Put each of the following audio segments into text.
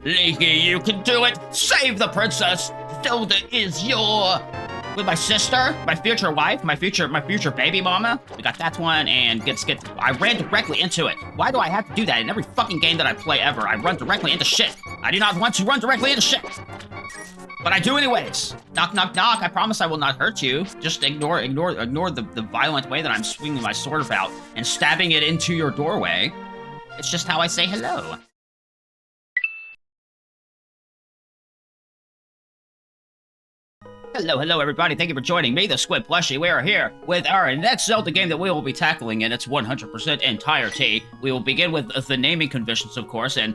Leaky, you can do it! Save the princess! Zelda is your... With my sister, my future wife, my future baby mama. We got that one, and I ran directly into it. Why do I have to do that in every fucking game that I play ever? I run directly into shit. I do not want to run directly into shit. But I do anyways. Knock, knock, knock. I promise I will not hurt you. Just ignore the violent way that I'm swinging my sword about and stabbing it into your doorway. It's just how I say hello. Hello, everybody. Thank you for joining me, the Squid Plushie. We are here with our next Zelda game that we will be tackling in its 100% entirety. We will begin with the naming conventions, of course, and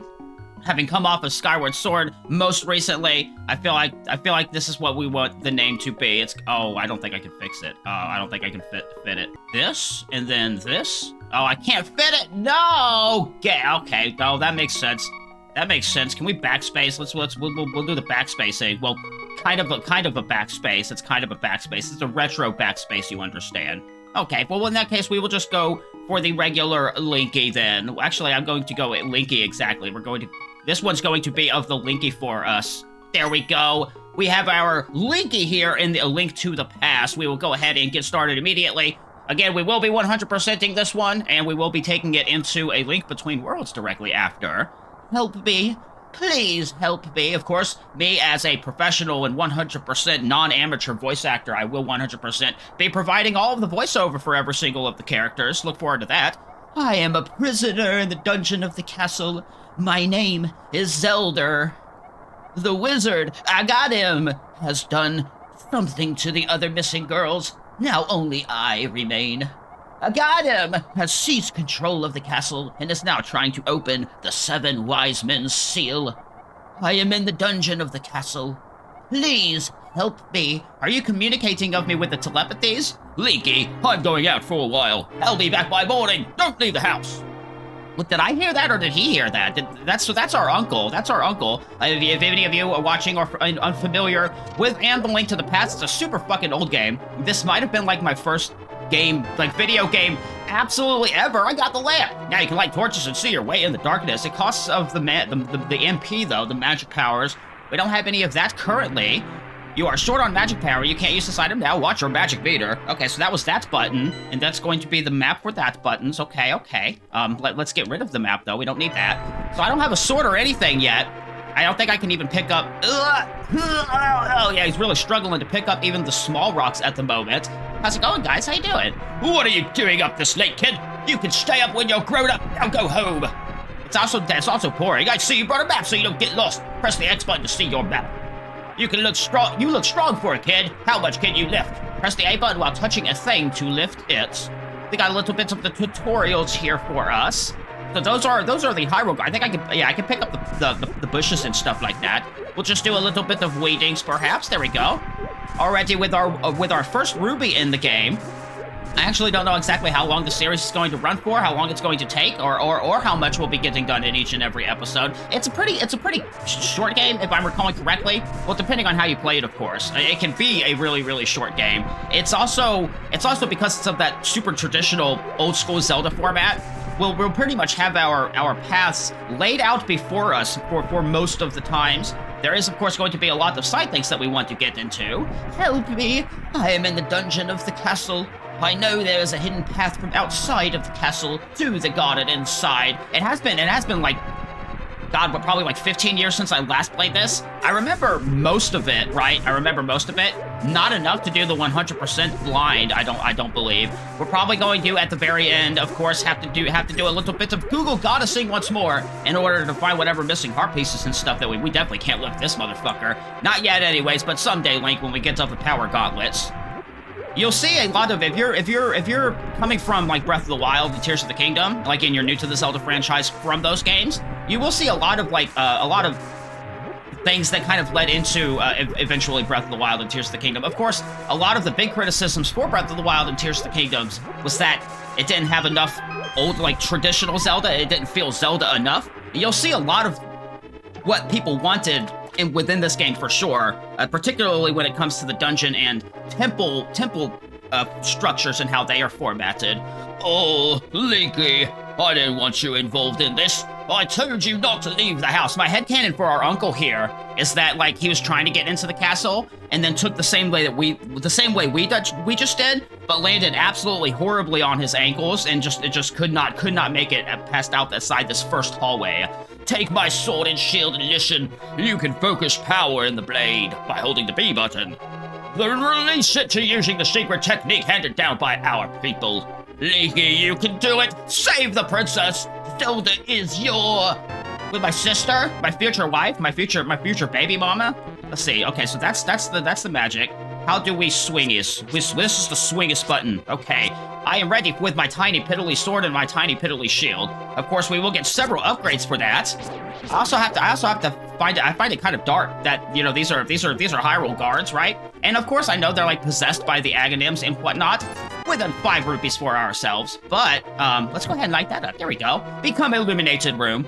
having come off of Skyward Sword most recently, I feel like this is what we want the name to be. It's I don't think I can fix it. I don't think I can fit it. This and then this. Oh, I can't fit it. No. Okay. Oh, that makes sense. That makes sense. Can we backspace? We'll do the backspacing. Well, kind of a backspace. It's kind of a backspace. It's a retro backspace, you understand. Okay, well, in that case, we will just go for the regular Linky then. Actually, I'm going to go with Linky exactly. This one's going to be of the Linky for us. There we go. We have our Linky here in the Link to the Past. We will go ahead and get started immediately. Again, we will be 100%ing this one, and we will be taking it into a Link Between Worlds directly after. Help me. Please help me. Of course, me as a professional and 100% non-amateur voice actor, I will 100% be providing all of the voiceover for every single of the characters. Look forward to that. I am a prisoner in the dungeon of the castle. My name is Zelda. The wizard, I got him, has done something to the other missing girls. Now only I remain. I got him! Has seized control of the castle and is now trying to open the 7 wise men's seal. I am in the dungeon of the castle. Please help me. Are you communicating of me with the telepathies? Leaky, I'm going out for a while. I'll be back by morning. Don't leave the house. What, did I hear that or did he hear that? That's our uncle. That's our uncle. If any of you are watching or unfamiliar with And the Link to the Past, it's a super fucking old game. This might have been like my first game, like video game, absolutely ever. I got the lamp. Now you can light torches and see your way in the darkness. It costs of the MP though, the magic powers. We don't have any of that currently. You are short on magic power. You can't use this item now. Watch your magic meter. Okay, so that was that button, and that's going to be the map for that buttons. Okay. Let's get rid of the map though. We don't need that. So I don't have a sword or anything yet. I don't think I can even pick up... Oh, yeah, he's really struggling to pick up even the small rocks at the moment. How's it going, guys? How you doing? What are you doing up this late, kid? You can stay up when you're grown up. Now go home. It's also pouring. I see you brought a map so you don't get lost. Press the X button to see your map. You look strong for a kid. How much can you lift? Press the A button while touching a thing to lift it. They got a little bit of the tutorials here for us. So those are the Hyrule. I think I can pick up the bushes and stuff like that. We'll just do a little bit of weedings, perhaps. There we go. Already with our first ruby in the game. I actually don't know exactly how long the series is going to run for, how long it's going to take, or how much will be getting done in each and every episode. It's a pretty short game, if I'm recalling correctly. Well, depending on how you play it, of course. It can be a really, really short game. It's also because it's of that super traditional old school Zelda format. We'll pretty much have our paths laid out before us for most of the times. There is, of course, going to be a lot of side things that we want to get into. Help me! I am in the dungeon of the castle. I know there is a hidden path from outside of the castle to the garden inside. It has been like, God, but probably like 15 years since I last played this. I remember most of it, right? I remember most of it. Not enough to do the 100% blind, I don't believe. We're probably going to, at the very end, of course, have to do a little bit of Google Goddessing once more in order to find whatever missing heart pieces and stuff that we definitely can't lift this motherfucker. Not yet anyways, but someday, Link, when we get to the power gauntlets. You'll see a lot of, if you're coming from like Breath of the Wild and Tears of the Kingdom, like and you're new to the Zelda franchise from those games, you will see a lot of things that kind of led into eventually Breath of the Wild and Tears of the Kingdom. Of course, a lot of the big criticisms for Breath of the Wild and Tears of the Kingdoms was that it didn't have enough old, like, traditional Zelda. It didn't feel Zelda enough. You'll see a lot of what people wanted within this game for sure, particularly when it comes to the dungeon and temple structures and how they are formatted. Oh, Linky, I didn't want you involved in this. I told you not to leave the house. My headcanon for our uncle here is that, like, he was trying to get into the castle and then took the same way we just did, but landed absolutely horribly on his ankles and just could not make it past outside this first hallway. Take my sword and shield and listen. You can focus power in the blade by holding the B button. Then release it to using the secret technique handed down by our people. Leaky, you can do it. Save the princess. Zelda is your... With my sister, my future wife, my future baby mama. Let's see. Okay, so that's the magic. How do we swingies? This is the swingies button. Okay. I am ready with my tiny piddly sword and my tiny piddly shield. Of course, we will get several upgrades for that. I also have to find it. I find it kind of dark that, you know, these are Hyrule guards, right? And of course, I know they're like possessed by the Aghanims and whatnot. Within 5 rupees for ourselves. But let's go ahead and light that up. There we go. Become illuminated room.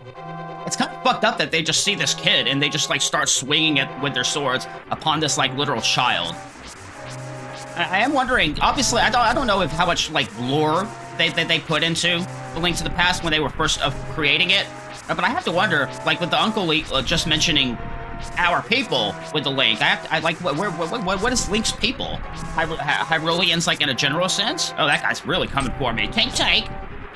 It's kind of fucked up that they just see this kid and they just like start swinging it with their swords upon this like literal child. I am wondering, obviously, I don't know if how much like lore they put into The Link to the Past when they were first creating it, but I have to wonder, like with the Uncle just mentioning our people with the Link. I like what is Link's people? Hyruleans, like in a general sense? Oh, that guy's really coming for me. Tank.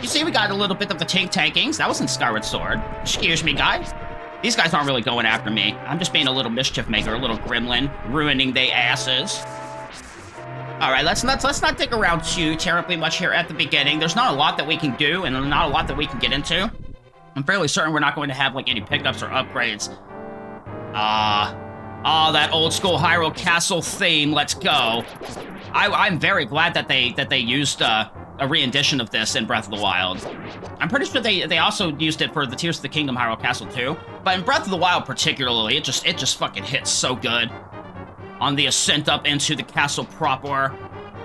You see, we got a little bit of the tankings. That was in Skyward Sword. Excuse me, guys. These guys aren't really going after me. I'm just being a little mischief maker, a little gremlin, ruining their asses. All right, let's not dig around too terribly much here at the beginning. There's not a lot that we can do, and not a lot that we can get into. I'm fairly certain we're not going to have like any pickups or upgrades. That old school Hyrule Castle theme. Let's go. I'm very glad that they used a re-edition of this in Breath of the Wild. I'm pretty sure they also used it for the Tears of the Kingdom Hyrule Castle too. But in Breath of the Wild particularly, it just fucking hits so good. On the ascent up into the castle proper.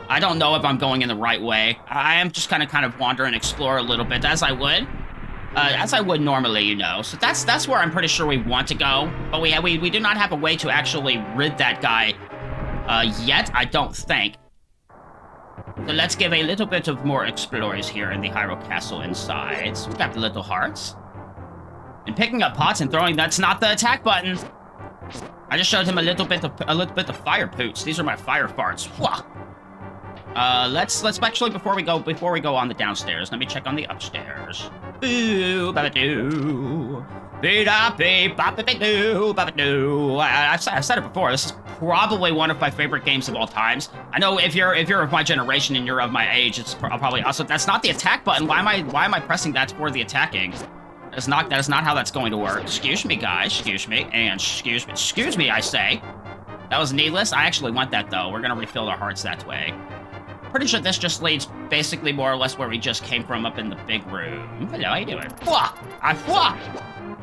I don't know if I'm going in the right way. I am just kind of wander and explore a little bit as I would normally, you know. So that's where I'm pretty sure we want to go. But we do not have a way to actually rid that guy yet, I don't think. So let's give a little bit of more explorers here in the Hyrule Castle inside. So we got the little hearts. And picking up pots and throwing, that's not the attack button. I just showed him a little bit of fire poots. These are my fire farts. Let's actually before we go on the downstairs, let me check on the upstairs. Boo, babadoo. I've said it before. This is probably one of my favorite games of all times. I know if you're of my generation and you're of my age, it's probably also. That's not the attack button. Why am I pressing that for the attacking? That is not how that's going to work. Excuse me, guys. Excuse me. And excuse me, I say. That was needless. I actually want that, though. We're gonna refill our hearts that way. Pretty sure this just leads basically more or less where we just came from up in the big room. Hello, how you doing?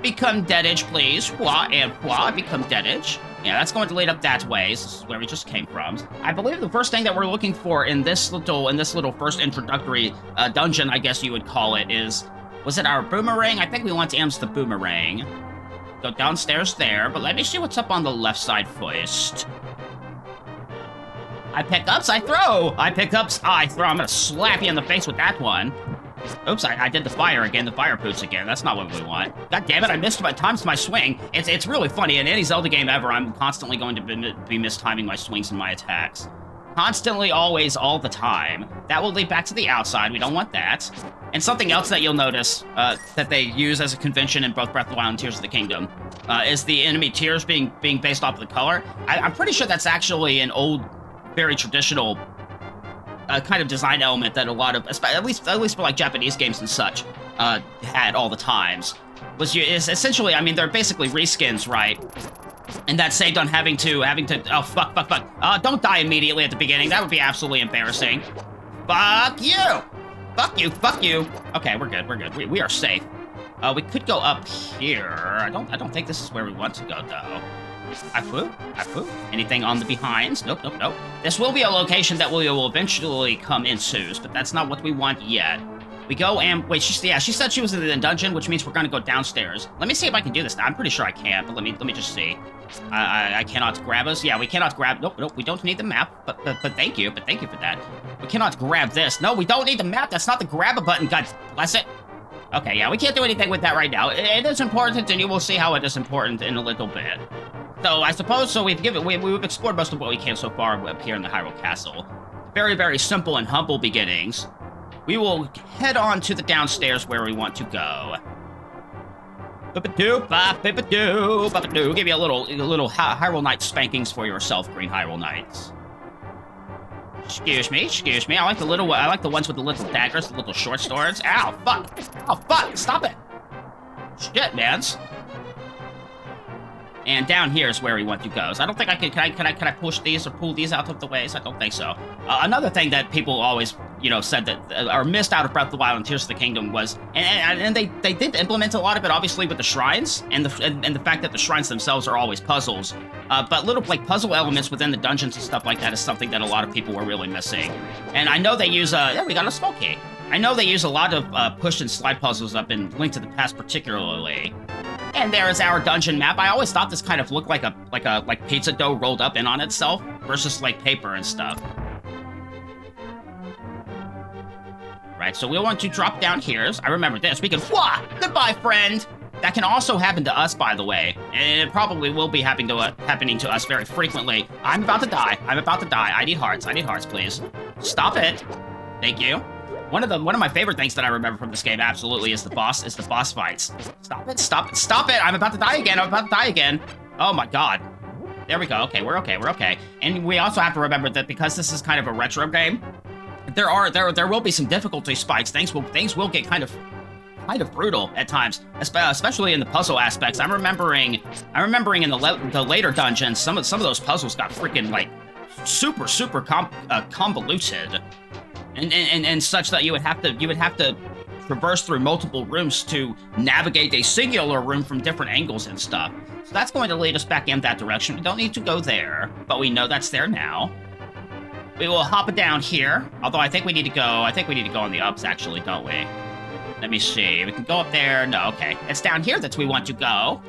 Become deadage, please. Become deadage. Yeah, that's going to lead up that way. This is where we just came from. I believe the first thing that we're looking for in this little first introductory dungeon, I guess you would call it, is... Was it our boomerang? I think we want to use the boomerang. Go downstairs there, but let me see what's up on the left side first. I pick ups, I throw. I pick ups, I throw. I'm gonna slap you in the face with that one. Oops, I did the fire again, the fire poots again. That's not what we want. God damn it, I missed my times my swing. It's really funny. In any Zelda game ever, I'm constantly going to be mistiming my swings and my attacks. Constantly, always, all the time. That will lead back to the outside. We don't want that. And something else that you'll notice that they use as a convention in both Breath of the Wild and Tears of the Kingdom is the enemy tears being based off of the color. I'm pretty sure that's actually an old, very traditional kind of design element that a lot of, at least for like Japanese games and such, had all the times. Is essentially, I mean, they're basically reskins, right? And that saved on having to, oh, fuck. Don't die immediately at the beginning. That would be absolutely embarrassing. Fuck you! Fuck you. Okay, we're good. We are safe. We could go up here. I don't think this is where we want to go, though. I flew. Anything on the behinds? Nope. This will be a location that we will eventually come into, but that's not what we want yet. We go and wait. She said she was in the dungeon, which means we're gonna go downstairs. Let me see if I can do this. I'm pretty sure I can, but let me just see. I cannot grab us. Yeah, we cannot grab. Nope. We don't need the map. But thank you for that. We cannot grab this. No, we don't need the map. That's not the grab a button. God bless it. Okay, yeah, we can't do anything with that right now. It is important, and you will see how it is important in a little bit. So I suppose, we've explored most of what we can so far up here in the Hyrule Castle. Very, very simple and humble beginnings. We will head on to the downstairs where we want to go. Give you a little Hyrule Knight spankings for yourself, Green Hyrule Knights. Excuse me. I like the ones with the little daggers, the little short swords. Ow, fuck! Oh, fuck! Stop it! Shit, mans. And down here is where we want to go. So I don't think I can. Can I push these or pull these out of the way? So I don't think so. Another thing that people always, said that or missed out of Breath of the Wild and Tears of the Kingdom was, and they did implement a lot of it, obviously, with the shrines and the fact that the shrines themselves are always puzzles. But little puzzle elements within the dungeons and stuff like that is something that a lot of people were really missing. And I know they use yeah, we got a small key. I know they use a lot of push and slide puzzles up in Link to the Past particularly. And there is our dungeon map. I always thought this kind of looked like pizza dough rolled up in on itself versus paper and stuff. Right, so we'll want to drop down here. I remember this. We can goodbye, friend. That can also happen to us, by the way, and it probably will be happening to us very frequently. I'm about to die. I need hearts, please. Stop it. Thank you. One of my favorite things that I remember from this game absolutely is the boss fights. Stop it! I'm about to die again. Oh my god. There we go. Okay, we're okay. And we also have to remember that because this is kind of a retro game, there will be some difficulty spikes. Things will get kind of brutal at times, especially in the puzzle aspects. I'm remembering in the later dungeons, some of those puzzles got freaking super convoluted. And such that you would have to traverse through multiple rooms to navigate a singular room from different angles and stuff. So that's going to lead us back in that direction. We don't need to go there, but we know that's there now. We will hop it down here. Although I think we need to go on the ups actually, don't we? Let me see. We can go up there. No, okay. It's down here that we want to go.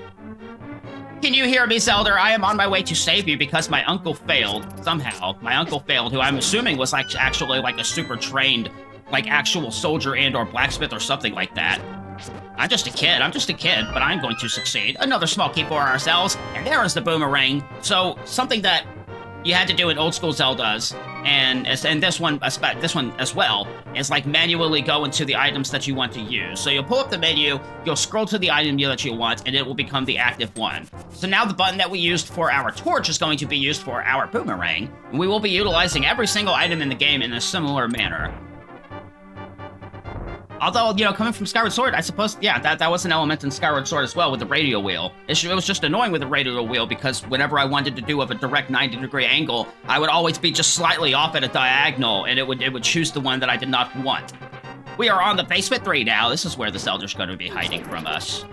Can you hear me, Zelda? I am on my way to save you because my uncle failed, somehow. My uncle failed, who I'm assuming was actually a super trained, actual soldier and or blacksmith or something like that. I'm just a kid, but I'm going to succeed. Another small key for ourselves, and there is the boomerang. So, something that you had to do in old school Zeldas, and this one as well, is manually go into the items that you want to use. So you'll pull up the menu, you'll scroll to the item that you want, and it will become the active one. So now the button that we used for our torch is going to be used for our boomerang, and we will be utilizing every single item in the game in a similar manner. Although, coming from Skyward Sword, I suppose, yeah, that was an element in Skyward Sword as well with the radial wheel. It was just annoying with the radial wheel because whenever I wanted to do a direct 90-degree angle, I would always be just slightly off at a diagonal, and it would choose the one that I did not want. We are on the basement 3 now. This is where the Zelda's going to be hiding from us.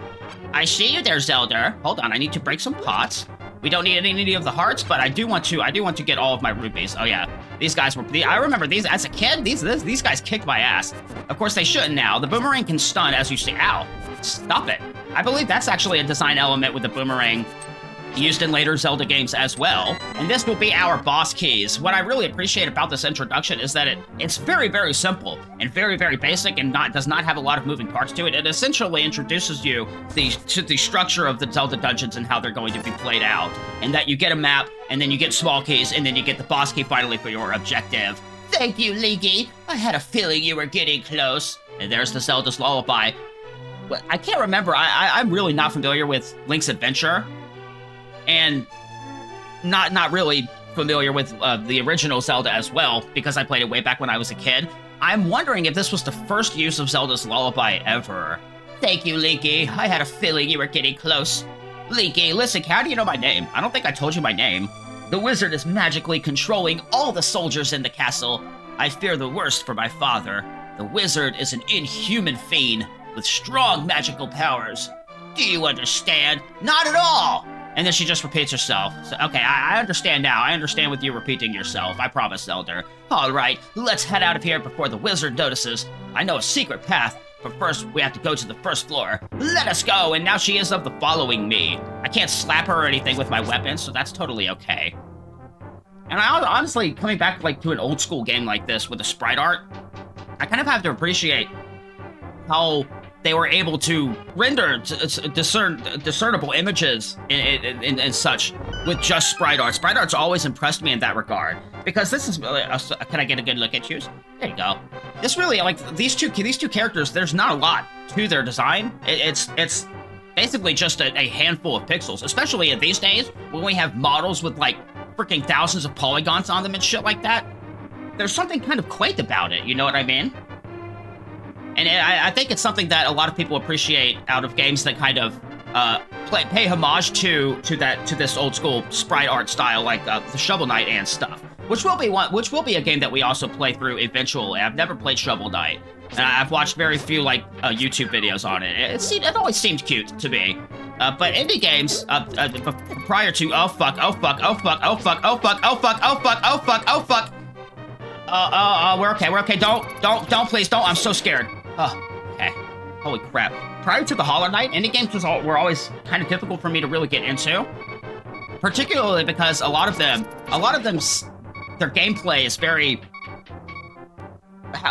I see you there, Zelda. Hold on, I need to break some pots. We don't need any of the hearts, but I do want to get all of my rupees. Oh yeah, these guys were. I remember these as a kid. These guys kicked my ass. Of course they shouldn't now. The boomerang can stun, as you see. Ow! Stop it. I believe that's actually a design element with the boomerang used in later Zelda games as well. And this will be our boss keys. What I really appreciate about this introduction is that it's very, very simple and very, very basic and does not have a lot of moving parts to it. It essentially introduces you to the structure of the Zelda dungeons and how they're going to be played out. And that you get a map, and then you get small keys, and then you get the boss key finally for your objective. Thank you, Leaky. I had a feeling you were getting close. And there's the Zelda's Lullaby. Well, I can't remember. I'm really not familiar with Link's Adventure. And not really familiar with the original Zelda as well, because I played it way back when I was a kid. I'm wondering if this was the first use of Zelda's Lullaby ever. Thank you, Leaky. I had a feeling you were getting close. Leaky, listen, how do you know my name? I don't think I told you my name. The wizard is magically controlling all the soldiers in the castle. I fear the worst for my father. The wizard is an inhuman fiend with strong magical powers. Do you understand? Not at all! And then she just repeats herself. So, okay, I understand now. I understand with you repeating yourself. I promise, Zelda. All right, let's head out of here before the wizard notices. I know a secret path, but first we have to go to the first floor. Let us go, and now she is of the following me. I can't slap her or anything with my weapon, so that's totally okay. And I honestly, coming back to an old school game like this with the sprite art, I kind of have to appreciate how they were able to render discernible images and such with just sprite art. Sprite art's always impressed me in that regard, because this is really, can I get a good look at you? There you go. This really, like, these two characters, there's not a lot to their design. It's basically just a handful of pixels, especially in these days when we have models with like freaking thousands of polygons on them and shit like that. There's something kind of quaint about it, you know what I mean? And I think it's something that a lot of people appreciate out of games that kind of pay homage to this old school sprite art style, like the Shovel Knight and stuff, which will be a game that we also play through eventually. I've never played Shovel Knight, and I've watched very few like YouTube videos on it. It always seemed cute to me. But indie games, prior to we're okay. Don't, please don't. I'm so scared. Oh, okay. Holy crap. Prior to the Hollow Knight, indie games were always kind of difficult for me to really get into. Particularly because a lot of them, their gameplay is very,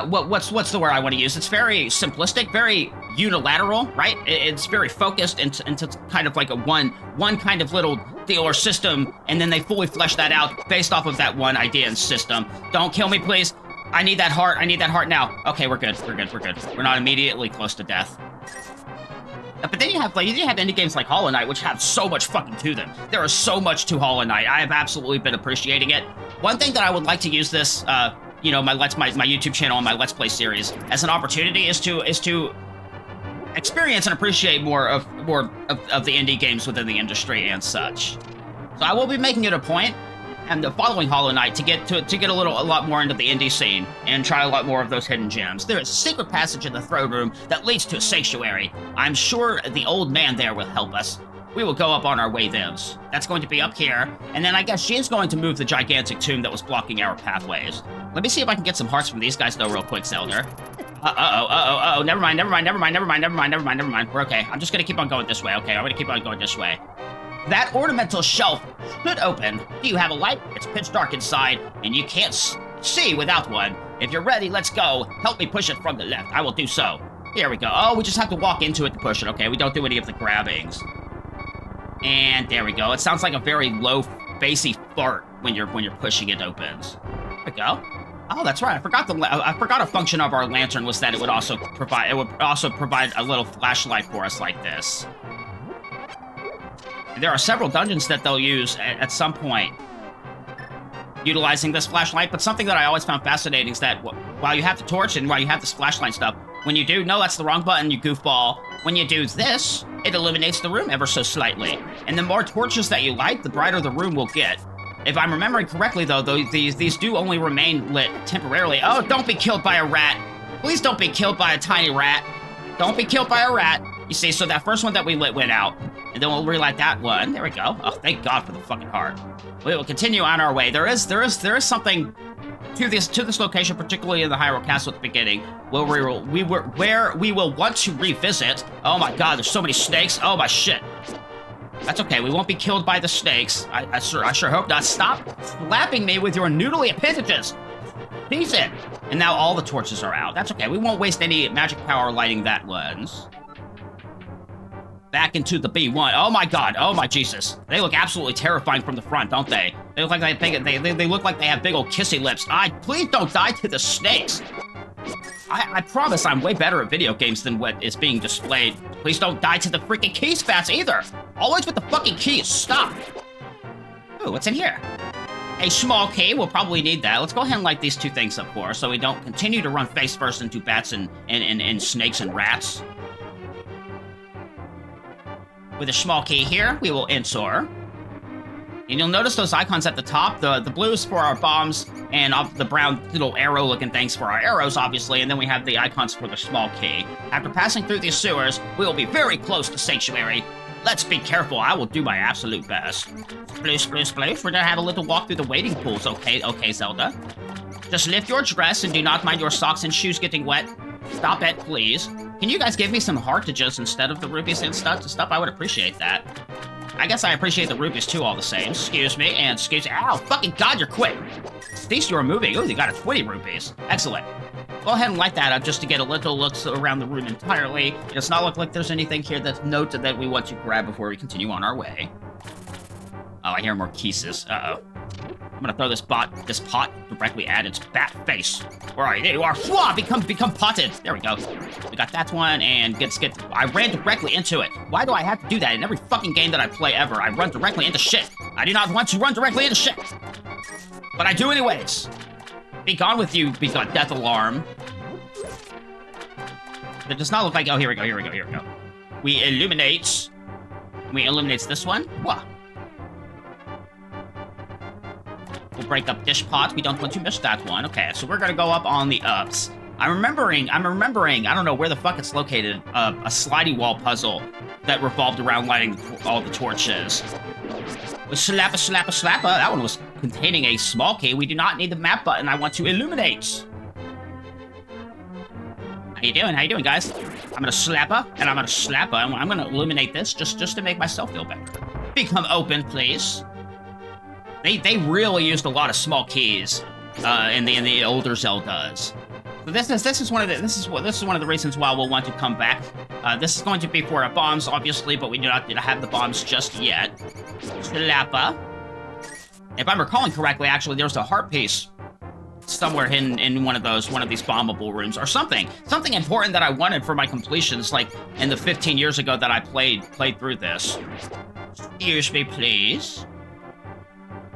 what's the word I want to use? It's very simplistic, very unilateral, right? It's very focused into kind of like a one kind of little deal or system, and then they fully flesh that out based off of that one idea and system. Don't kill me, please. I need that heart. I need that heart now. Okay, we're good. We're not immediately close to death. But then you have indie games like Hollow Knight, which have so much fucking to them. There is so much to Hollow Knight. I have absolutely been appreciating it. One thing that I would like to use this, you know, my YouTube channel and my Let's Play series as an opportunity is to experience and appreciate more of the indie games within the industry and such. So I will be making it a point, and the following Hollow Knight, to get a lot more into the indie scene and try a lot more of those hidden gems. There is a secret passage in the throne room that leads to a sanctuary. I'm sure the old man there will help us. We will go up on our way thence. That's going to be up here, and then I guess she's going to move the gigantic tomb that was blocking our pathways. Let me see if I can get some hearts from these guys though real quick, Zelda. Never mind. We're okay. I'm just gonna keep on going this way, okay? I'm gonna keep on going this way. That ornamental shelf should open. Do you have a light? It's pitch dark inside, and you can't see without one. If you're ready, let's go. Help me push it from the left. I will do so. Here we go. Oh, we just have to walk into it to push it, okay? We don't do any of the grabbings. And there we go. It sounds like a very low, bassy fart when you're pushing it opens. There we go. Oh, that's right. I forgot a function of our lantern was that it would also provide a little flashlight for us like this. There are several dungeons that they'll use at some point utilizing this flashlight, but something that I always found fascinating is that while you have the torch and while you have this flashlight stuff, when you do, no, that's the wrong button, you goofball. When you do this, it illuminates the room ever so slightly. And the more torches that you light, the brighter the room will get. If I'm remembering correctly, though, these do only remain lit temporarily. Oh, don't be killed by a rat. Please don't be killed by a tiny rat. Don't be killed by a rat. You see, so that first one that we lit went out. And then we'll relight that one. There we go. Oh, thank God for the fucking heart. We will continue on our way. There is something to this location, particularly in the Hyrule Castle at the beginning, where we will want to revisit. Oh my God, there's so many snakes. Oh my shit. That's okay. We won't be killed by the snakes. I sure hope not. Stop slapping me with your noodly appendages. Seize it. And now all the torches are out. That's okay. We won't waste any magic power lighting that ones. Back into the B1. Oh my God. Oh my Jesus. They look absolutely terrifying from the front, don't they? They look like they look like they have big old kissy lips. Please don't die to the snakes. I promise I'm way better at video games than what is being displayed. Please don't die to the freaking key spats either. Always with the fucking keys. Stop. Ooh, what's in here? A small key. We'll probably need that. Let's go ahead and light these two things up for us so we don't continue to run face first into bats and snakes and rats. With a small key here, we will enter. And you'll notice those icons at the top. The blue is for our bombs, and the brown little arrow-looking things for our arrows, obviously, and then we have the icons for the small key. After passing through these sewers, we will be very close to Sanctuary. Let's be careful. I will do my absolute best. Sploosh, sploosh, sploosh. We're gonna have a little walk through the waiting pools, okay, Zelda? Just lift your dress and do not mind your socks and shoes getting wet. Stop it, please. Can you guys give me some heartages instead of the rupees and stuff? I would appreciate that. I guess I appreciate the rupees too all the same. Excuse me, and ow, fucking God, you're quick. At least you were moving. Ooh, you got a 20 rupees. Excellent. Go ahead and light that up just to get a little look around the room entirely. It does not look like there's anything here that's noted that we want to grab before we continue on our way. Oh, I hear more kisses. Uh-oh. I'm gonna throw this pot directly at its bat face. Where are you? There you are. Fwah! Become potted. There we go. We got that one, and I ran directly into it. Why do I have to do that? In every fucking game that I play ever, I run directly into shit. I do not want to run directly into shit. But I do anyways. Be gone with you, death alarm. It does not look like, oh, here we go. We illuminates this one. Whoa. We'll break up dish pot. We don't want to miss that one. Okay, so we're gonna go up on the ups. I'm remembering, I don't know where the fuck it's located, a slidey wall puzzle that revolved around lighting all the torches. Slappa. That one was containing a small key. We do not need the map button. I want to illuminate. How you doing, guys? I'm gonna slappa, and I'm gonna slappa, and I'm gonna illuminate this just to make myself feel better. Become open, please. They really used a lot of small keys in the older Zeldas. So this is one of the reasons why we'll want to come back. This is going to be for our bombs, obviously, but we do not have the bombs just yet. Slappa. If I'm recalling correctly, actually, there's a heart piece somewhere hidden in one of these bombable rooms or something important that I wanted for my completions, like in the 15 years ago that I played through this. Excuse me, please.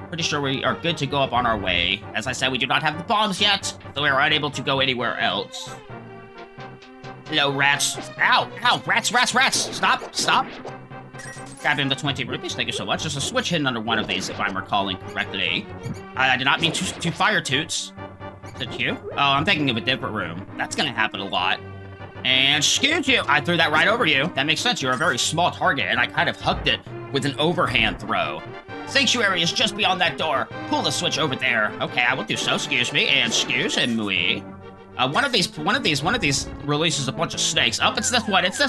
Pretty sure we are good to go up on our way. As I said, we do not have the bombs yet, so we are unable to go anywhere else. Hello, rats. Ow, rats. Stop. Grab him the 20 rupees, thank you so much. There's a switch hidden under one of these, if I'm recalling correctly. I did not mean to fire toots. Is it you? Oh, I'm thinking of a different room. That's gonna happen a lot. And excuse you, I threw that right over you. That makes sense, you're a very small target, and I kind of hucked it with an overhand throw. Sanctuary is just beyond that door. Pull the switch over there. Okay, I will do so. Excuse me, and excuse me. One of these releases a bunch of snakes. Oh, it's this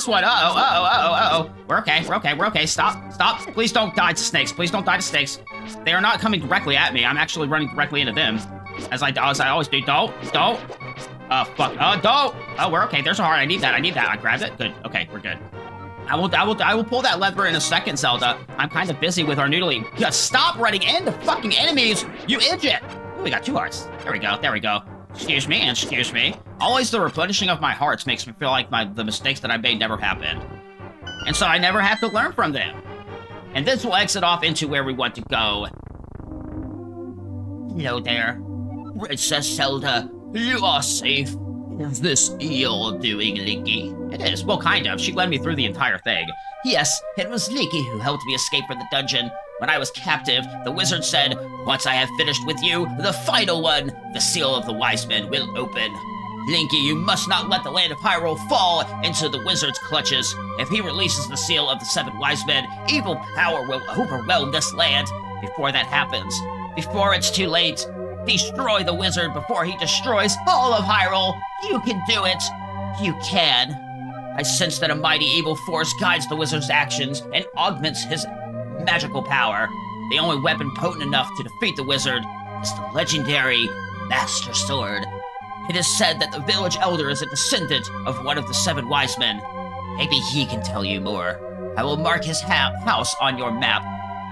one. Uh-oh. We're okay. Stop. Please don't die to snakes. They are not coming directly at me. I'm actually running directly into them. As I always do. Don't. Oh, fuck. Oh, don't. Oh, we're okay. There's a heart. I need that. I grabbed it. Good. Okay, we're good. I will pull that lever in a second, Zelda. I'm kind of busy with our noodling. Just stop running into fucking enemies, you idiot! Ooh, we got 2 hearts. There we go. Excuse me. Always the replenishing of my hearts makes me feel like the mistakes that I made never happened. And so I never have to learn from them. And this will exit off into where we want to go. Hello there. Princess Zelda, you are safe. Is this your doing, Linky? It is. Well, kind of. She led me through the entire thing. Yes, it was Linky who helped me escape from the dungeon. When I was captive, the wizard said, once I have finished with you, the final one, the seal of the wise men, will open. Linky, you must not let the land of Hyrule fall into the wizard's clutches. If he releases the seal of the 7 wise men, evil power will overwhelm this land. Before that happens, before it's too late, destroy the wizard before he destroys all of Hyrule. You can do it. You can. I sense that a mighty evil force guides the wizard's actions and augments his magical power. The only weapon potent enough to defeat the wizard is the legendary Master Sword. It is said that the village elder is a descendant of one of the 7 wise men. Maybe he can tell you more. I will mark his house on your map,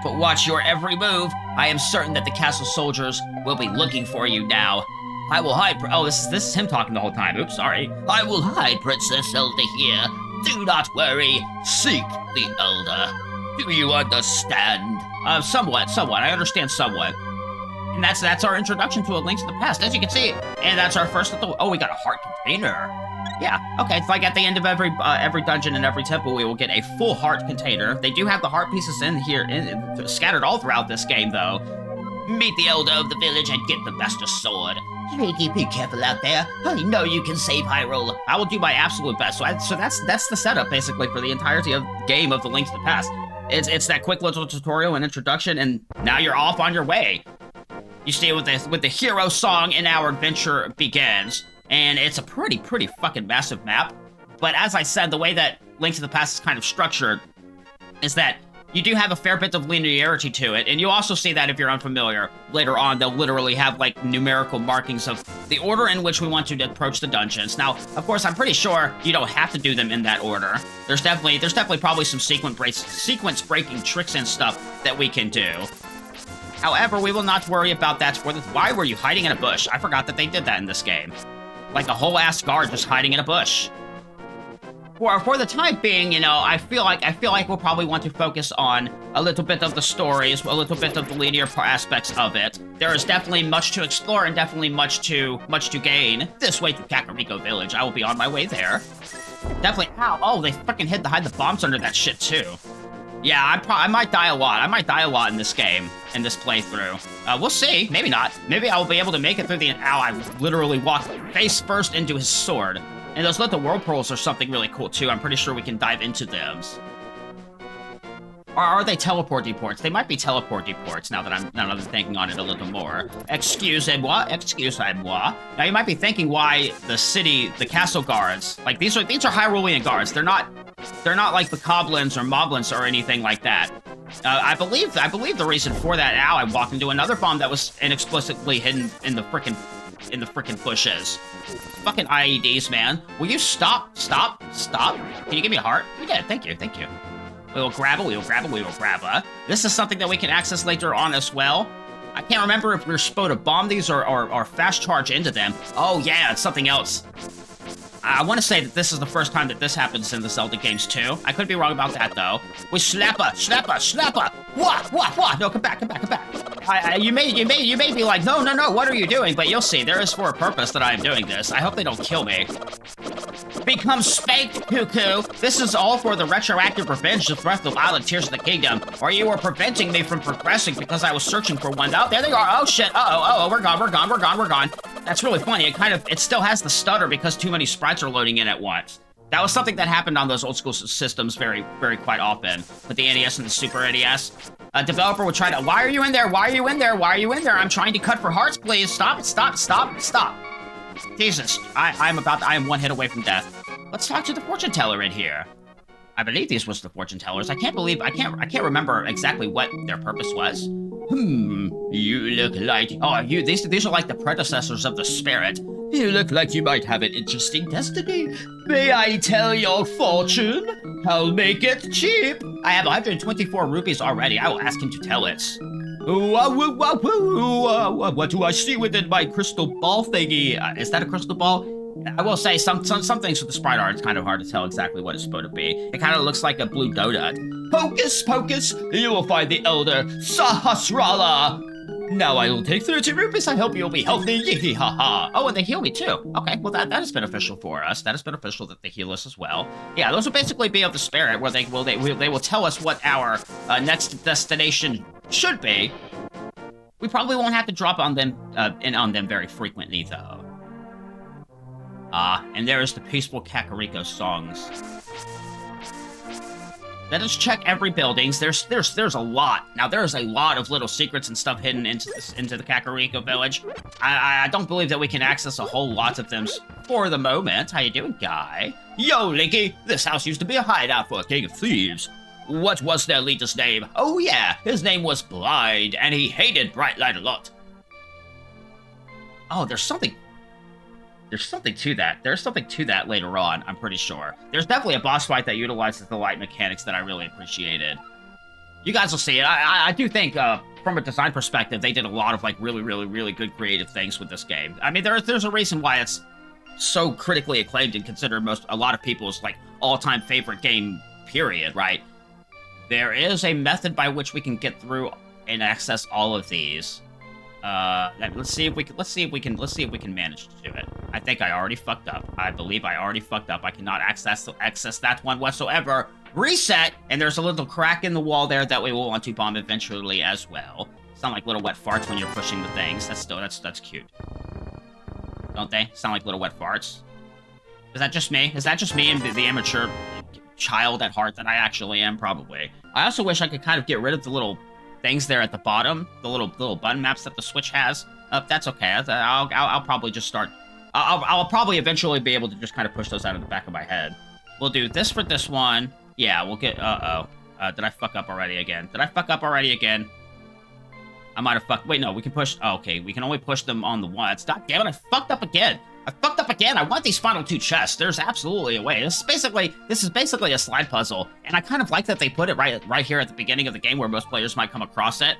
but watch your every move. I am certain that the castle soldiers will be looking for you now. I will hide. Oh, this is him talking the whole time. Oops, sorry. I will hide Princess Zelda here. Do not worry. Seek the elder. Do you understand? Somewhat. I understand somewhat. And that's our introduction to A Link to the Past, as you can see. And that's our first little. Oh, we got a heart container. Yeah. Okay. It's like at the end of every dungeon and every temple, we will get a full heart container. They do have the heart pieces in here, scattered all throughout this game, though. Meet the elder of the village and get the Master Sword. Linky, be careful out there. I know you can save Hyrule. I will do my absolute best. So that's the setup basically for the entirety of game of The Link to the Past. It's that quick little tutorial and introduction, and now you're off on your way. You see, with the hero song, and our adventure begins. And it's a pretty fucking massive map. But as I said, the way that Link to the Past is kind of structured is that you do have a fair bit of linearity to it, and you also see that if you're unfamiliar. Later on, they'll literally have, like, numerical markings of the order in which we want to approach the dungeons. Now, of course, I'm pretty sure you don't have to do them in that order. There's definitely probably some sequence-breaking tricks and stuff that we can do. However, we will not worry about that for this. Why were you hiding in a bush? I forgot that they did that in this game. Like a whole ass guard just hiding in a bush. For the time being, you know, I feel like we'll probably want to focus on a little bit of the stories, a little bit of the linear aspects of it. There is definitely much to explore and definitely much to gain. This way to Kakariko Village. I will be on my way there. Definitely. Ow! Oh, they fucking hid the bombs under that shit too. Yeah, I might die a lot. I might die a lot in this game, in this playthrough. We'll see. Maybe not. Maybe I will be able to make it through the. Ow! I literally walked face first into his sword. And those little whirlpools are something really cool, too. I'm pretty sure we can dive into them. Or are they teleporty ports? They might be teleporty ports now that I'm thinking on it a little more. Excusez-moi. Now, you might be thinking why the castle guards, like, these are Hyrulean guards. They're not like the Coblins or Moblins or anything like that. I believe the reason for that, ow, I walked into another bomb that was inexplicably hidden in the frickin' bushes. Fucking IEDs, man. Will you stop? Stop? Can you give me a heart? You did. Thank you. We will grab a. This is something that we can access later on as well. I can't remember if we're supposed to bomb these or fast charge into them. Oh yeah, it's something else. I want to say that this is the first time that this happens in the Zelda games too. I could be wrong about that though. We slapper. What? No, come back. You may be like, no, what are you doing? But you'll see, there is for a purpose that I am doing this. I hope they don't kill me. Become spanked, Cuckoo. This is all for the retroactive revenge of Breath of the Wild and Tears of the Kingdom, or you were preventing me from progressing because I was searching for one. Oh, there they are. Oh shit. Oh, we're gone. That's really funny. It still has the stutter because too many sprites are loading in at once. That was something that happened on those old school systems very quite often with the NES and the Super NES. A developer would try to, why are you in there? I'm trying to cut for hearts, please. Stop. Jesus, I am one hit away from death. Let's talk to the fortune teller in here. I believe these was the fortune tellers. I can't remember exactly what their purpose was. You look like, these are like the predecessors of the spirit. You look like you might have an interesting destiny. May I tell your fortune? I'll make it cheap. I have 124 rupees already. I will ask him to tell it. What do I see within my crystal ball thingy? Is that a crystal ball? I will say some things with the sprite art, it's kind of hard to tell exactly what it's supposed to be. It kind of looks like a blue donut. Hocus pocus, you will find the elder Sahasrara. Now I will take 30 rupees. I hope you'll be healthy. Yee ha ha. Oh, and they heal me too. Okay, well that is beneficial for us. That is beneficial that they heal us as well. Yeah, those will basically be of the spirit, where they will tell us what our next destination should be. We probably won't have to drop on them very frequently though. And there is the peaceful Kakariko songs. Let us check every buildings. There's a lot. Now there's a lot of little secrets and stuff hidden into the Kakariko village. I don't believe that we can access a whole lot of them for the moment. How you doing, guy? Yo, Linky, this house used to be a hideout for a king of thieves. What was their leader's name? Oh yeah, his name was Blind, and he hated bright light a lot. Oh, there's something to that. There's something to that later on, I'm pretty sure. There's definitely a boss fight that utilizes the light mechanics that I really appreciated. You guys will see it. I do think, from a design perspective, they did a lot of, like, really good creative things with this game. I mean, there's a reason why it's so critically acclaimed and considered a lot of people's, like, all-time favorite game, period, right? There is a method by which we can get through and access all of these. Let's see if we can manage to do it. I think I already fucked up. I believe I already fucked up. I cannot access that one whatsoever. Reset, and there's a little crack in the wall there that we will want to bomb eventually as well. Sound like little wet farts when you're pushing the things. That's cute. Don't they? Sound like little wet farts. Is that just me? Is that just me and the amateur child at heart that I actually am? Probably. I also wish I could kind of get rid of the little things there at the bottom, the little button maps that the Switch has. That's okay. I'll probably just start. I'll probably eventually be able to just kind of push those out of the back of my head. We'll do this for this one. Yeah, we'll get. Did I fuck up already again? Did I fuck up already again? I might have fucked... Wait, no, we can push... Oh, okay, we can only push them on the ones. God damn it, I fucked up again. I fucked up again. I want these final 2 chests. There's absolutely a way. This is basically a slide puzzle, and I kind of like that they put it right here at the beginning of the game where most players might come across it,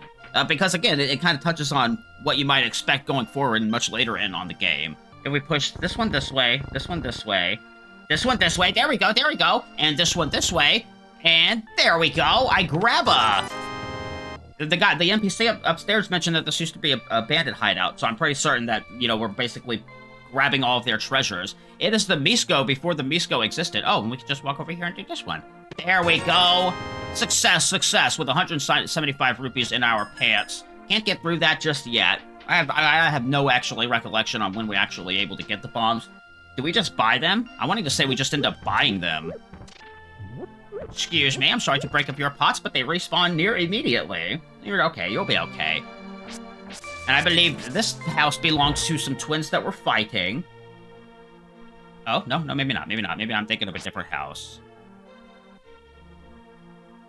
because again, it kind of touches on what you might expect going forward and much later in on the game. If we push this one this way, this one this way, this one this way, there we go, and this one this way, and there we go. I grab a... The NPC upstairs mentioned that this used to be a bandit hideout, so I'm pretty certain that, you know, we're basically grabbing all of their treasures. It is the Misko before the Misko existed. Oh, and we can just walk over here and do this one. There we go. Success, success, with 175 rupees in our pants. Can't get through that just yet. I have no actually recollection on when we actually able to get the bombs. Do we just buy them? I wanted to say we just end up buying them. Excuse me, I'm sorry to break up your pots, but they respawn near immediately. You're okay, you'll be okay. And I believe this house belongs to some twins that were fighting. Oh, no, maybe not. Maybe I'm thinking of a different house.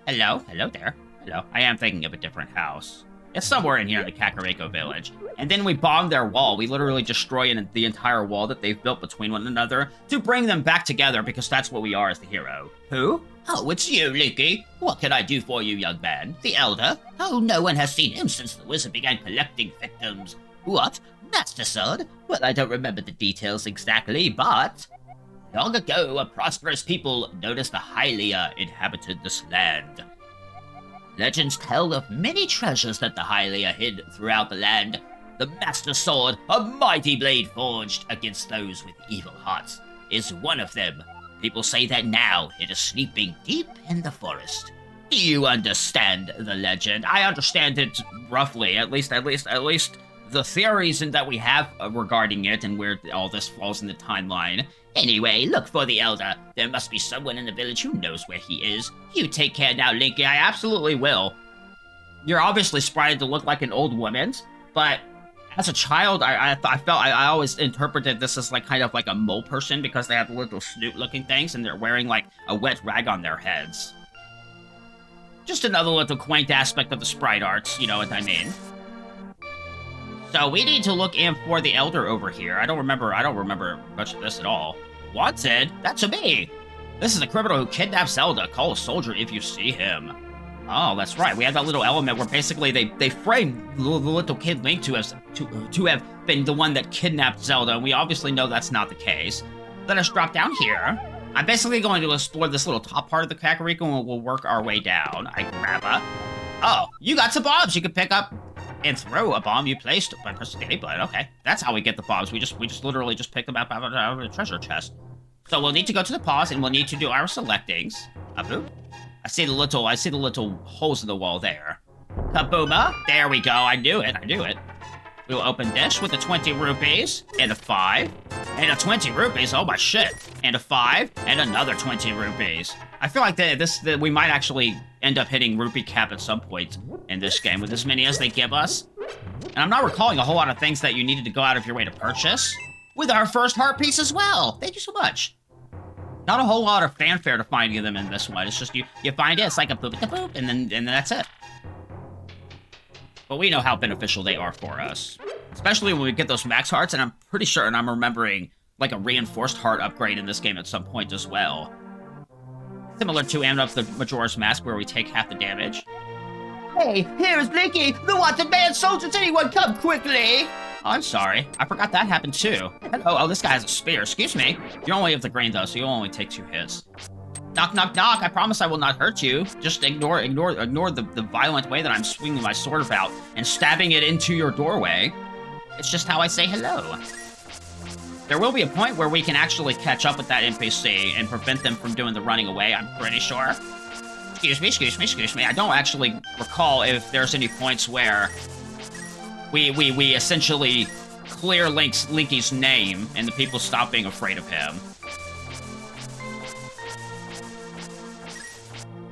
Hello there. Hello, I am thinking of a different house. It's somewhere in here in the Kakariko village. And then we bomb their wall. We literally destroy the entire wall that they've built between one another to bring them back together, because that's what we are as the hero. Who? Oh, it's you, Leaky. What can I do for you, young man? The Elder? Oh, no one has seen him since the wizard began collecting victims. What? Master Sword? Well, I don't remember the details exactly, but... Long ago, a prosperous people known as the Hylia inhabited this land. Legends tell of many treasures that the Hylia hid throughout the land. The Master Sword, a mighty blade forged against those with evil hearts, is one of them. People say that now it is sleeping deep in the forest. Do you understand the legend? I understand it roughly, at least the theories that we have regarding it and where all this falls in the timeline. Anyway, look for the Elder. There must be someone in the village who knows where he is. You take care now, Linky. I absolutely will. You're obviously sprited to look like an old woman's, but as a child, I always interpreted this as like kind of like a mole person, because they have little snoot-looking things and they're wearing like a wet rag on their heads. Just another little quaint aspect of the sprite arts, you know what I mean? So we need to look in for the Elder over here. I don't remember much of this at all. Wanted? That's me! This is a criminal who kidnapped Zelda. Call a soldier if you see him. Oh, that's right. We have that little element where basically they frame the little kid Link to have been the one that kidnapped Zelda, and we obviously know that's not the case. Let us drop down here. I'm basically going to explore this little top part of the Kakariko, and we'll work our way down. I grab a... Oh, you got some bombs you can pick up and throw a bomb you placed by pressing the A button. Okay, that's how we get the bombs. We just literally just pick them up out of the treasure chest. So we'll need to go to the pause, and we'll need to do our selectings. Boop. I see the little holes in the wall there. Kabooma! There we go. I knew it. We'll open this with the 20 rupees and a 5 and a 20 rupees. Oh my shit! And a 5 and another 20 rupees. I feel like that we might actually end up hitting rupee cap at some point in this game with as many as they give us. And I'm not recalling a whole lot of things that you needed to go out of your way to purchase. With our first heart piece as well. Thank you so much. Not a whole lot of fanfare to finding them in this one. It's just you find it, it's like a boop-a-boop, and then that's it. But we know how beneficial they are for us. Especially when we get those max hearts, and I'm pretty sure, and I'm remembering, like a reinforced heart upgrade in this game at some point as well. Similar to Amp Up the Majora's Mask, where we take half the damage. Hey, here's Blinky, the wanted man soldiers, anyone come quickly! Oh, I'm sorry. I forgot that happened too. Oh, this guy has a spear. Excuse me. You only have the grain though, so you'll only take 2 hits. Knock, knock, knock. I promise I will not hurt you. Just ignore the violent way that I'm swinging my sword about and stabbing it into your doorway. It's just how I say hello. There will be a point where we can actually catch up with that NPC and prevent them from doing the running away, I'm pretty sure. Excuse me. I don't actually recall if there's any points where we essentially clear Linky's name and the people stop being afraid of him.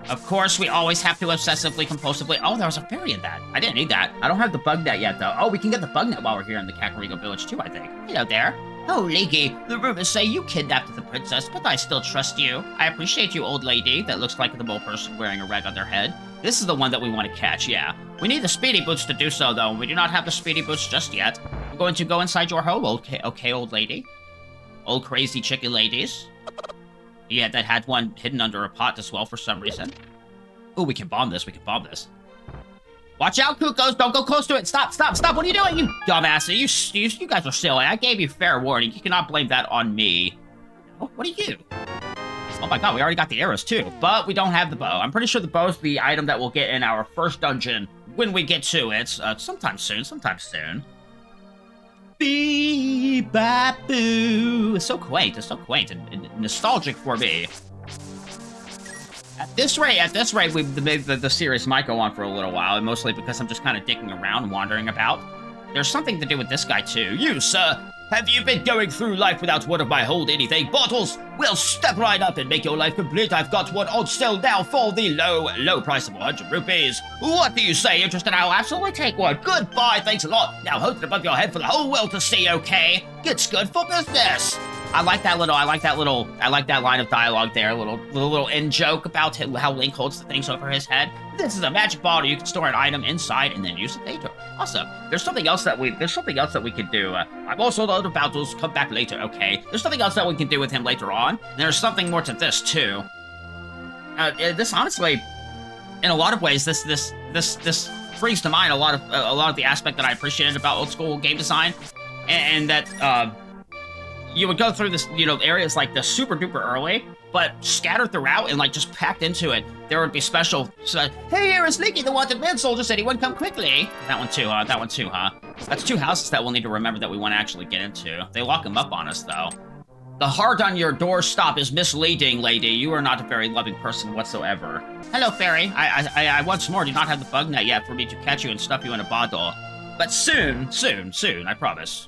Of course, we always have to obsessively, compulsively... Oh, there was a fairy in that. I didn't need that. I don't have the bug net yet, though. Oh, we can get the bug net while we're here in the Kakariko village, too, I think. Hello there. Oh, Leaky, the rumors say you kidnapped the princess, but I still trust you. I appreciate you, old lady. That looks like the mole person wearing a rag on their head. This is the one that we want to catch, yeah. We need the speedy boots to do so, though, and we do not have the speedy boots just yet. I'm going to go inside your home, okay, old lady. Old crazy chicken ladies. Yeah, that had one hidden under a pot as well for some reason. Oh, we can bomb this, Watch out, Cuckoos! Don't go close to it! Stop! What are you doing, you dumbass? You guys are silly. I gave you fair warning. You cannot blame that on me. Oh, what are you? Oh my god, we already got the arrows too. But we don't have the bow. I'm pretty sure the bow is the item that we'll get in our first dungeon when we get to it. Sometime soon. Bee-bop-boo. It's so quaint and nostalgic for me. At this rate, the series might go on for a little while, and mostly because I'm just kind of dicking around, wandering about. There's something to do with this guy, too. You, sir, have you been going through life without one of my hold-anything bottles? Well, step right up and make your life complete. I've got one on sale now for the low price of 100 rupees. What do you say? Interested? I'll absolutely take one. Goodbye, thanks a lot. Now hold it above your head for the whole world to see, okay? It's good for business. I like that line of dialogue there, a little in joke about how Link holds the things over his head. This is a magic bottle. You can store an item inside and then use it later. Awesome. There's something else that we could do. I've also loaded of battles. Come back later. Okay. There's something else that we can do with him later on. And there's something more to this too. This honestly, in a lot of ways, this brings to mind a lot of the aspect that I appreciated about old school game design, and that you would go through this, areas like this super duper early, but scattered throughout and like just packed into it, there would be special, hey, here is Leaky, the wanted man soldiers, anyone come quickly? That one too, huh? That's 2 houses that we'll need to remember that we want to actually get into. They lock them up on us, though. The heart on your doorstop is misleading, lady. You are not a very loving person whatsoever. Hello, fairy. I once more do not have the bug net yet for me to catch you and stuff you in a bottle. But soon, I promise.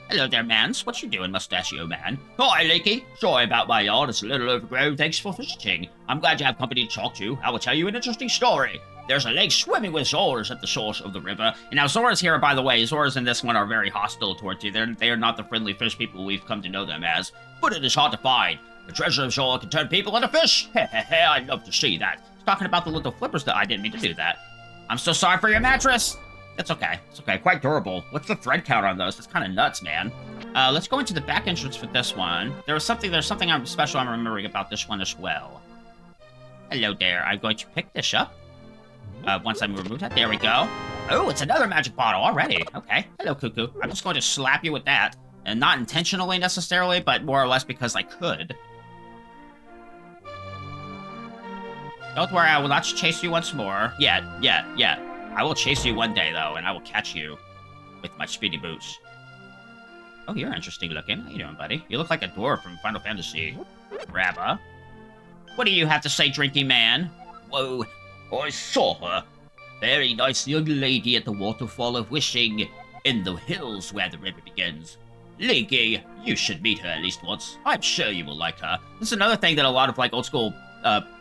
Hello there, mans. What you doing, mustachio man? Hi, Leaky. Sorry about my yard. It's a little overgrown. Thanks for visiting. I'm glad you have company to talk to. I will tell you an interesting story. There's a lake swimming with Zoras at the source of the river. And now Zoras here, by the way, Zoras in this one are very hostile towards you. They are not the friendly fish people we've come to know them as. But it is hard to find. The treasure of Zora can turn people into fish. I'd love to see that. He's talking about the little flippers that I didn't mean to do that. I'm so sorry for your mattress. It's okay. Quite durable. What's the thread count on those? That's kind of nuts, man. Let's go into the back entrance for this one. There's something special I'm remembering about this one as well. Hello there. I'm going to pick this up. Once I remove that, there we go. Oh, it's another magic bottle already. Okay. Hello, Cuckoo. I'm just going to slap you with that. And not intentionally necessarily, but more or less because I could. Don't worry, I will not chase you once more. Yet. I will chase you one day, though, and I will catch you with my speedy boots. Oh, you're interesting looking. How you doing, buddy? You look like a dwarf from Final Fantasy. Rabba. What do you have to say, drinking man? Whoa, I saw her. Very nice young lady at the Waterfall of Wishing, in the hills where the river begins. Leaky, you should meet her at least once. I'm sure you will like her. This is another thing that a lot of, old school,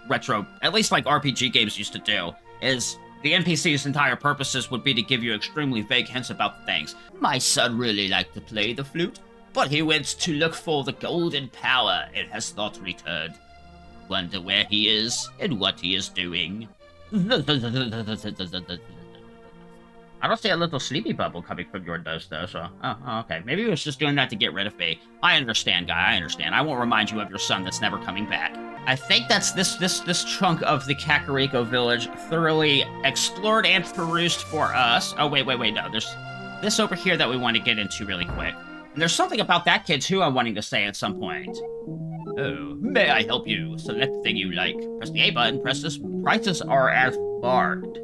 retro, at least, RPG games used to do, is the NPC's entire purposes would be to give you extremely vague hints about things. My son really liked to play the flute, but he went to look for the golden power and has not returned. Wonder where he is and what he is doing. I don't see a little sleepy bubble coming from your nose, though, so... Oh, okay. Maybe he was just doing that to get rid of me. I understand, guy, I understand. I won't remind you of your son that's never coming back. I think that's this chunk of the Kakariko village thoroughly explored and perused for us. Oh, wait, no. There's this over here that we want to get into really quick. And there's something about that kid, too, I'm wanting to say at some point. Oh, may I help you? Select the thing you like. Press the A button, press this. Prices are as barred.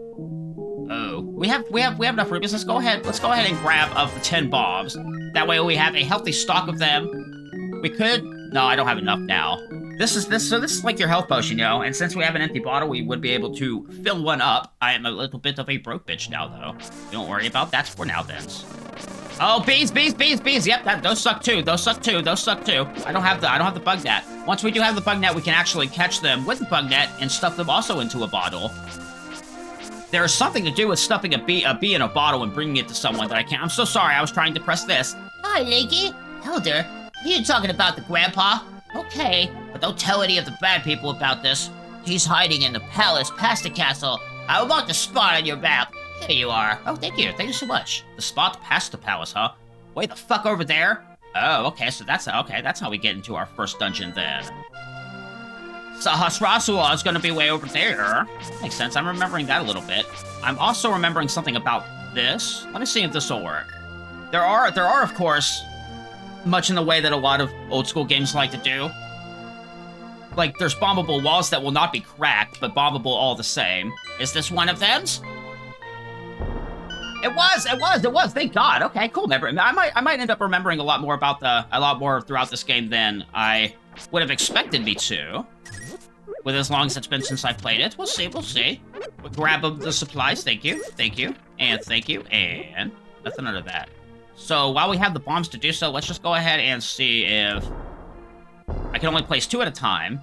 Oh, we have enough rubies. Let's go ahead and grab of the 10 bombs. That way we have a healthy stock of them. We could... No, I don't have enough now. So this is like your health potion, and since we have an empty bottle, we would be able to fill one up. I am a little bit of a broke bitch now, though. Don't worry about that for now, then. Oh, bees! Yep, those suck too. I don't have the bug net. Once we do have the bug net, we can actually catch them with the bug net and stuff them also into a bottle. There is something to do with stuffing a bee in a bottle and bringing it to someone that I can't. I'm so sorry. I was trying to press this. Hi, Leaky. Elder, are you talking about the grandpa? Okay, but don't tell any of the bad people about this. He's hiding in the palace past the castle. I will mark the spot on your map. Here you are. Oh, thank you. Thank you so much. The spot past the palace, huh? Way the fuck over there? Oh, okay, so that's how we get into our first dungeon then. Sahasrasula is gonna be way over there. Makes sense. I'm remembering that a little bit. I'm also remembering something about this. Let me see if this will work. There are, of course, much in the way that a lot of old school games like to do. Like, there's bombable walls that will not be cracked, but bombable all the same. Is this one of them? It was. Thank God. Okay, cool. I might end up remembering a lot more throughout this game than I would have expected me to. With as long as it's been since I played it, we'll see. We'll grab the supplies. Thank you, and thank you, and nothing under that. So while we have the bombs to do so, let's just go ahead and see if I can only place 2 at a time.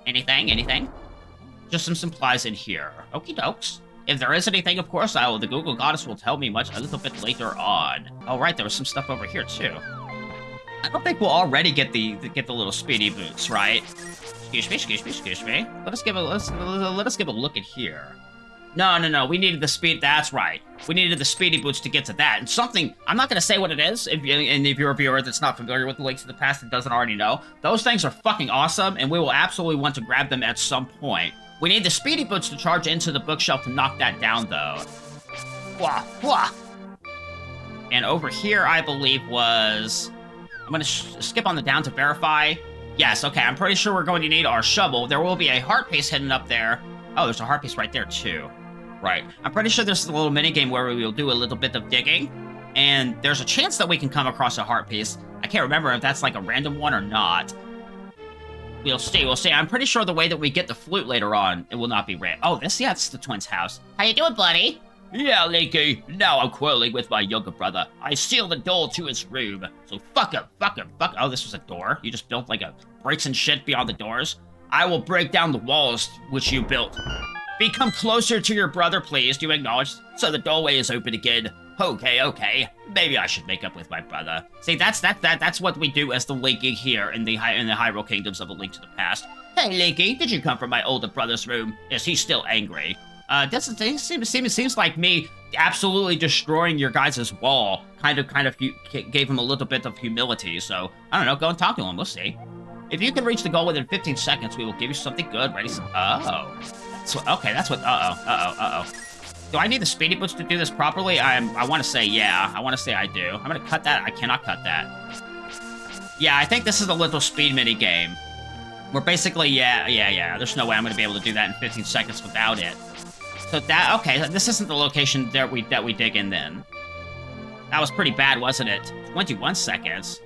Anything? Just some supplies in here. Okie dokes. If there is anything, of course, the Google Goddess will tell me a little bit later on. Oh, right, there was some stuff over here, too. I don't think we'll already get the little speedy boots, right? Excuse me. Let us give a look at here. No, we needed the speed, that's right. We needed the speedy boots to get to that. And something, I'm not gonna say what it is, if you're a viewer that's not familiar with the Links to the Past and doesn't already know, those things are fucking awesome, and we will absolutely want to grab them at some point. We need the speedy boots to charge into the bookshelf to knock that down, though. Wah. And over here, I believe, was... I'm gonna skip on the down to verify. Yes, okay, I'm pretty sure we're going to need our shovel. There will be a heart piece hidden up there. Oh, there's a heart piece right there, too. Right. I'm pretty sure there's a little minigame where we will do a little bit of digging, and there's a chance that we can come across a heart piece. I can't remember if that's like a random one or not. We'll see. I'm pretty sure the way that we get the flute later on, it will not be random. Oh, it's the twins' house. How you doing, buddy? Yeah, Leaky. Now I'm quarreling with my younger brother. I sealed the door to his room. So fuck him. Oh, this was a door? You just built like a bricks and shit beyond the doors? I will break down the walls which you built. Become closer to your brother, please. Do you acknowledge? So the doorway is open again. Okay. Maybe I should make up with my brother. See, that's what we do as the Leaky here in the Hyrule Kingdoms of A Link to the Past. Hey, Leaky, did you come from my older brother's room? Is he still angry? Seems like me absolutely destroying your guys' wall kind of gave him a little bit of humility, so I don't know, go and talk to him, we'll see. If you can reach the goal within 15 seconds, we will give you something good. Ready? That's what, Do I need the speedy boots to do this properly? I want to say yeah. I want to say I do. I'm going to cut that. I cannot cut that. Yeah, I think this is a little speed mini game. We're basically, yeah. There's no way I'm going to be able to do that in 15 seconds without it. So okay, this isn't the location that we dig in then. That was pretty bad, wasn't it? 21 seconds.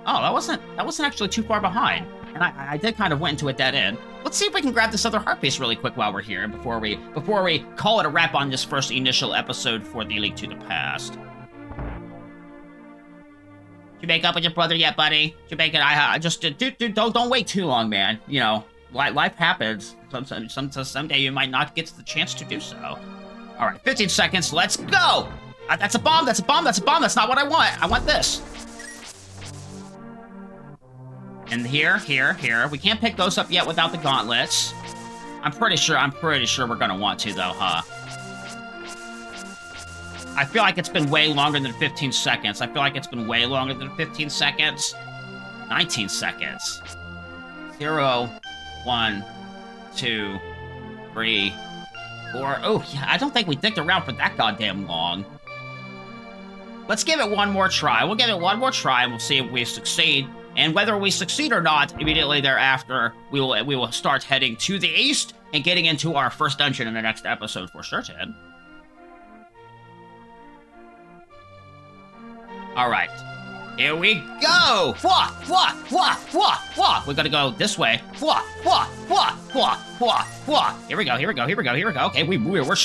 Oh, that wasn't actually too far behind. And I did kind of went into a dead end. Let's see if we can grab this other heart piece really quick while we're here, before we call it a wrap on this first initial episode for the Link to the Past. Did you make up with your brother yet, buddy? Did you make it? I just don't wait too long, man. You know, life happens. Someday you might not get the chance to do so. All right, 15 seconds. Let's go. That's a bomb. That's not what I want. I want this. And here. We can't pick those up yet without the gauntlets. I'm pretty sure we're gonna want to, though, huh? I feel like it's been way longer than 15 seconds. 19 seconds. 0, 1, 2, 3, 4. Oh, yeah, I don't think we dicked around for that goddamn long. Let's give it one more try. We'll give it one more try, and we'll see if we succeed. And whether we succeed or not, immediately thereafter, we will start heading to the east and getting into our first dungeon in the next episode for certain. All right, here we go. We're gonna go this way. Here we go. Okay, we're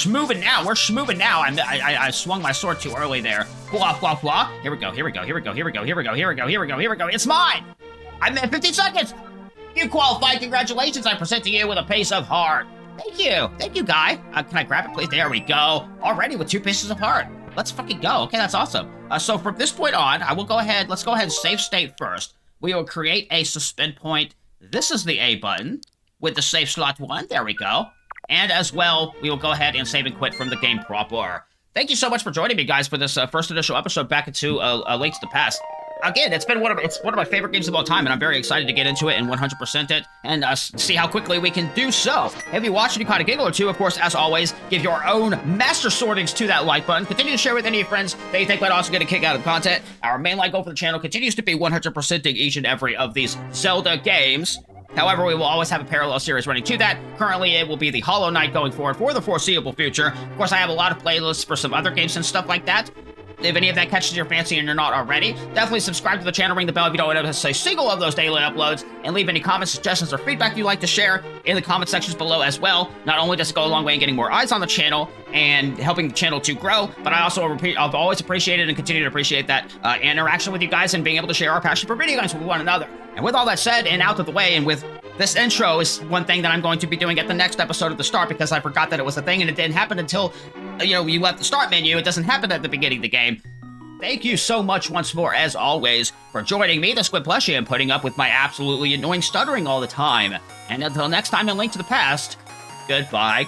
moving now. I swung my sword too early there. Here we go. It's mine. I'm at 15 seconds. You qualified. Congratulations. I present to you with a piece of heart. Thank you, guy. Can I grab it, please? There we go. Already with 2 pieces of heart. let's fucking go. Okay, that's awesome. So from this point on, let's go ahead and save state first. We will create a suspend point. This is the A button with the save slot 1. There we go. And as well, we will go ahead and save and quit from the game proper. Thank you so much for joining me, guys, for this first initial episode back into A Link to the Past. Again, it's one of my favorite games of all time, and I'm very excited to get into it and 100% it, and see how quickly we can do so. If you watch and you caught a giggle or two, of course, as always, give your own master sortings to that like button. Continue to share with any of your friends that you think might also get a kick out of the content. Our mainline goal for the channel continues to be 100%ing each and every of these Zelda games. However, we will always have a parallel series running to that. Currently, it will be the Hollow Knight going forward for the foreseeable future. Of course, I have a lot of playlists for some other games and stuff like that. If any of that catches your fancy and you're not already, definitely subscribe to the channel, ring the bell if you don't want to miss a single of those daily uploads, and leave any comments, suggestions, or feedback you'd like to share in the comment sections below as well. Not only does it go a long way in getting more eyes on the channel and helping the channel to grow, but I've always appreciated and continue to appreciate that interaction with you guys and being able to share our passion for video games with one another. And with all that said and out of the way, and with this intro is one thing that I'm going to be doing at the next episode of the start, because I forgot that it was a thing and it didn't happen until, you left the start menu. It doesn't happen at the beginning of the game. Thank you so much once more, as always, for joining me, the Squid Plushie, and putting up with my absolutely annoying stuttering all the time. And until next time in Link to the Past, goodbye.